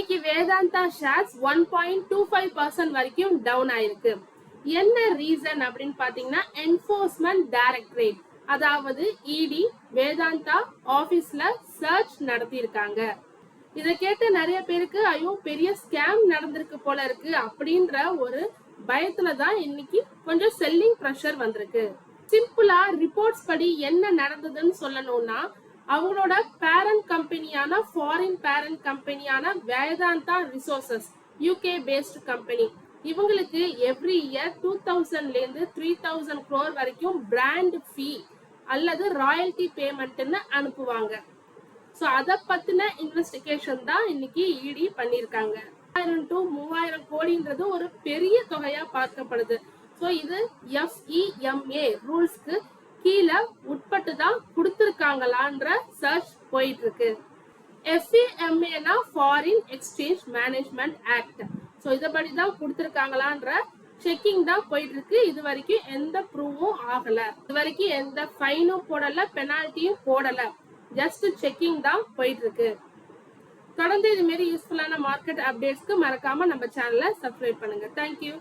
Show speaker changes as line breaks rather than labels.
இன்னைக்கு வேதாந்தா ஷேர்ஸ் 1.25% வரைக்கும் டவுன் ஆயிருக்கு. என்ன ரீசன் அப்படின்னு பாத்தீங்கன்னா, என்போர்ஸ்மெண்ட் டைரக்டரேட் அதாவது இடி வேதாந்தா ஆபீஸ்ல சர்ச் நடத்தி இருக்காங்க. இதை கேட்டு நிறைய பேருக்கு ஐயோ பெரிய ஸ்கேம் நடந்திருக்கு போல இருக்கு அப்படின்ற ஒரு பயத்துலதான் இன்னைக்கு கொஞ்சம் செல்லிங் ப்ரெஷர் வந்திருக்கு. சிம்பிளா ரிப்போர்ட்ஸ் படி என்ன நடந்ததுன்னு சொல்லணும்னா, அவங்களோட பேரண்ட் கம்பெனியான ஃபாரின் பேரண்ட் கம்பெனியான Vedanta resources UK based company, இவங்களுக்கு எவ்ரி இயர் 2000ல இருந்து 3000 crore வரைக்கும் பிராண்ட் ஃபீ அல்லது ராயல்டி பேமெண்ட்னு அனுப்புவாங்க. சோ அத பத்தின இன்வெஸ்டிகேஷன் தான் இன்னைக்கு இடி பண்ணிருக்காங்க. 1000 to 3000 கோடின்றது ஒரு பெரிய தொகையா பார்க்கப்படுது. சோ இது FEMA ரூல்ஸ்க்கு கீழே உட்பட்டு தான் கொடுத்திருக்காங்களான்ற சர்ச் போயிட்டு இருக்கு. FEMA foreign exchange management act. So இதபடி தான் கொடுத்திருக்காங்களான்ற செக்கிங் தான் போயிட்டு இருக்கு. இது வரைக்கும் எந்த ப்ரூவும் ஆகல. இது வரைக்கும் எந்த ஃபைனும் போடல, பெனால்ட்டியும் போடல. ஜஸ்ட் செக்கிங் தான் போயிட்டு இருக்கு. தொடர்ந்து இது மாதிரி யூஸ்ஃபுல்லான மார்க்கெட் அப்டேட்ஸ்க்கு மறக்காம நம்ம சேனலை சப்ஸ்கிரைப் பண்ணுங்க. தேங்க்யூ.